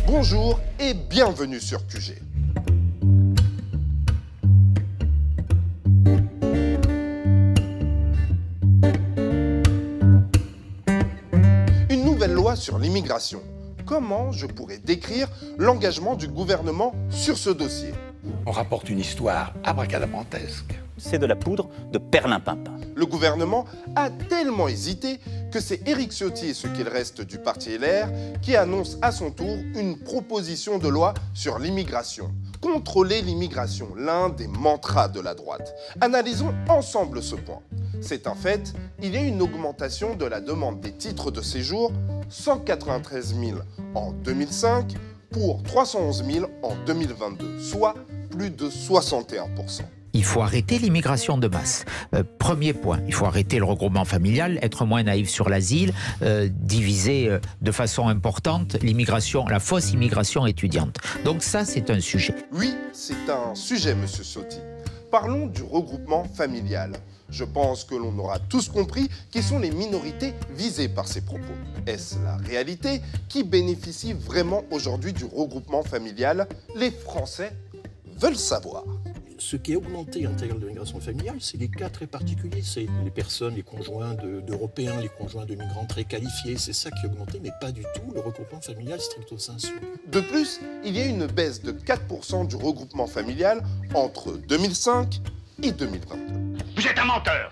Bonjour et bienvenue sur QG. Une nouvelle loi sur l'immigration. Comment je pourrais décrire l'engagement du gouvernement sur ce dossier? On rapporte une histoire abracadabrantesque. C'est de la poudre de perlimpinpin. Le gouvernement a tellement hésité que c'est Éric Ciotti et ce qu'il reste du parti LR qui annonce à son tour une proposition de loi sur l'immigration. Contrôler l'immigration, l'un des mantras de la droite. Analysons ensemble ce point. C'est un fait, il y a une augmentation de la demande des titres de séjour, 193 000 en 2005 pour 311 000 en 2022, soit plus de 61%. Il faut arrêter l'immigration de masse. Premier point, il faut arrêter le regroupement familial, être moins naïf sur l'asile, diviser de façon importante l'immigration, la fausse immigration étudiante. Donc ça, c'est un sujet. Oui, c'est un sujet, monsieur Ciotti. Parlons du regroupement familial. Je pense que l'on aura tous compris qui sont les minorités visées par ces propos. Est-ce la réalité? Qui bénéficie vraiment aujourd'hui du regroupement familial? Les Français veulent savoir. Ce qui a augmenté en termes de migration familiale, c'est des cas très particuliers. C'est les personnes, les conjoints d'Européens, les conjoints de migrants très qualifiés. C'est ça qui a augmenté, mais pas du tout le regroupement familial stricto sensu. De plus, il y a une baisse de 4% du regroupement familial entre 2005 et 2022. Vous êtes un menteur!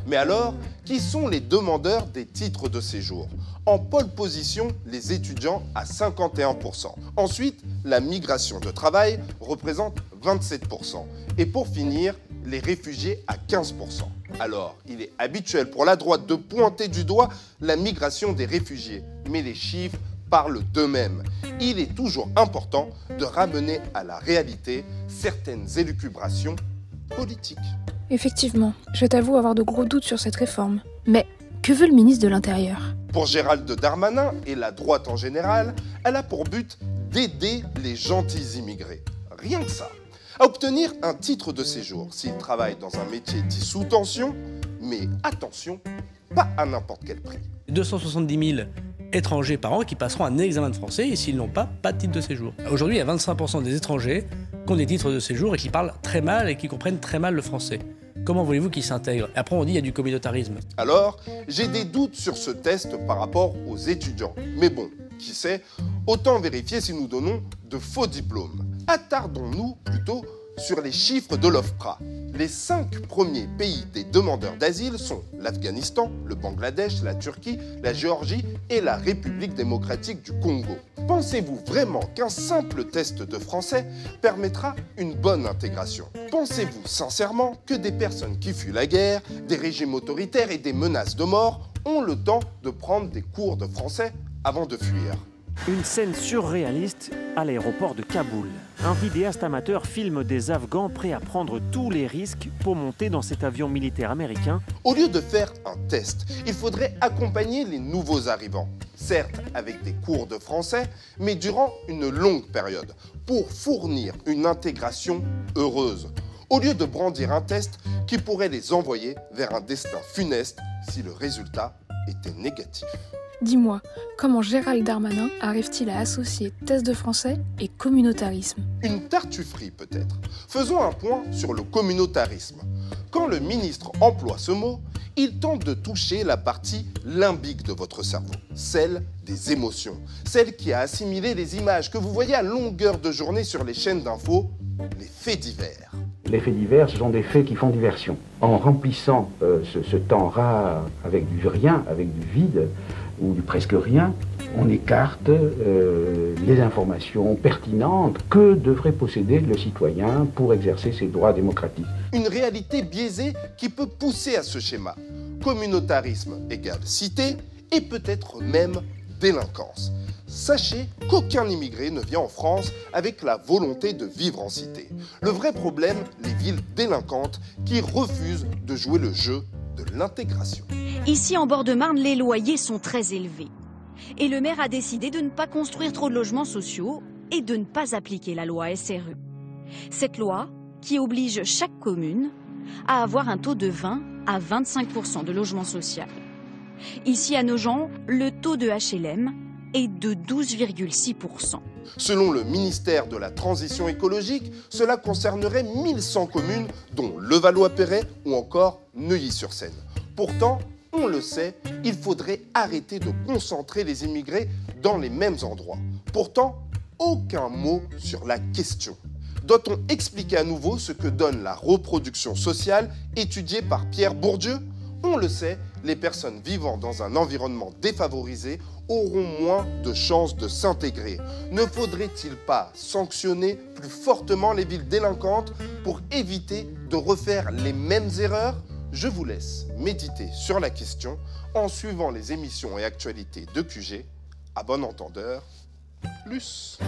Mais alors, qui sont les demandeurs des titres de séjour? En pole position, les étudiants à 51%. Ensuite, la migration de travail représente 27%. Et pour finir, les réfugiés à 15%. Alors, il est habituel pour la droite de pointer du doigt la migration des réfugiés. Mais les chiffres parlent d'eux-mêmes. Il est toujours important de ramener à la réalité certaines élucubrations politiques. Effectivement, je t'avoue avoir de gros doutes sur cette réforme. Mais que veut le ministre de l'Intérieur? Pour Gérald Darmanin et la droite en général, elle a pour but d'aider les gentils immigrés. Rien que ça. À obtenir un titre de séjour s'ils travaillent dans un métier dit sous tension, mais attention, pas à n'importe quel prix. 270 000 étrangers par an qui passeront un examen de français et s'ils n'ont pas de titre de séjour. Aujourd'hui, il y a 25% des étrangers qui ont des titres de séjour et qui parlent très mal et qui comprennent très mal le français. Comment voulez-vous qu'ils s'intègrent? Après, on dit qu'il y a du communautarisme. Alors, j'ai des doutes sur ce test par rapport aux étudiants. Mais bon, qui sait, autant vérifier si nous donnons de faux diplômes. Attardons-nous plutôt sur les chiffres de l'OFPRA. Les 5 premiers pays des demandeurs d'asile sont l'Afghanistan, le Bangladesh, la Turquie, la Géorgie et la République démocratique du Congo. Pensez-vous vraiment qu'un simple test de français permettra une bonne intégration? Pensez-vous sincèrement que des personnes qui fuient la guerre, des régimes autoritaires et des menaces de mort ont le temps de prendre des cours de français avant de fuir? Une scène surréaliste à l'aéroport de Kaboul. Un vidéaste amateur filme des Afghans prêts à prendre tous les risques pour monter dans cet avion militaire américain. Au lieu de faire un test, il faudrait accompagner les nouveaux arrivants. Certes, avec des cours de français, mais durant une longue période, pour fournir une intégration heureuse. Au lieu de brandir un test qui pourrait les envoyer vers un destin funeste si le résultat était négatif. Dis-moi, comment Gérald Darmanin arrive-t-il à associer test de français et communautarisme? Une tartufferie peut-être. Faisons un point sur le communautarisme. Quand le ministre emploie ce mot, il tente de toucher la partie limbique de votre cerveau, celle des émotions, celle qui a assimilé les images que vous voyez à longueur de journée sur les chaînes d'infos, les faits divers. Les faits divers, ce sont des faits qui font diversion. En remplissant ce temps rare avec du rien, avec du vide, ou du presque rien, on écarte les informations pertinentes que devrait posséder le citoyen pour exercer ses droits démocratiques. Une réalité biaisée qui peut pousser à ce schéma. Communautarisme égale cité et peut-être même délinquance. Sachez qu'aucun immigré ne vient en France avec la volonté de vivre en cité. Le vrai problème, les villes délinquantes qui refusent de jouer le jeu de l'intégration. Ici, en bord de Marne, les loyers sont très élevés. Et le maire a décidé de ne pas construire trop de logements sociaux et de ne pas appliquer la loi SRU. Cette loi qui oblige chaque commune à avoir un taux de 20 à 25% de logement social. Ici, à Nogent, le taux de HLM est de 12,6%. Selon le ministère de la Transition écologique, cela concernerait 1100 communes, dont Levallois-Perret ou encore Neuilly-sur-Seine. Pourtant, on le sait, il faudrait arrêter de concentrer les immigrés dans les mêmes endroits. Pourtant, aucun mot sur la question. Doit-on expliquer à nouveau ce que donne la reproduction sociale étudiée par Pierre Bourdieu ? On le sait, les personnes vivant dans un environnement défavorisé auront moins de chances de s'intégrer. Ne faudrait-il pas sanctionner plus fortement les villes délinquantes pour éviter de refaire les mêmes erreurs ? Je vous laisse méditer sur la question en suivant les émissions et actualités de QG. À bon entendeur, plus.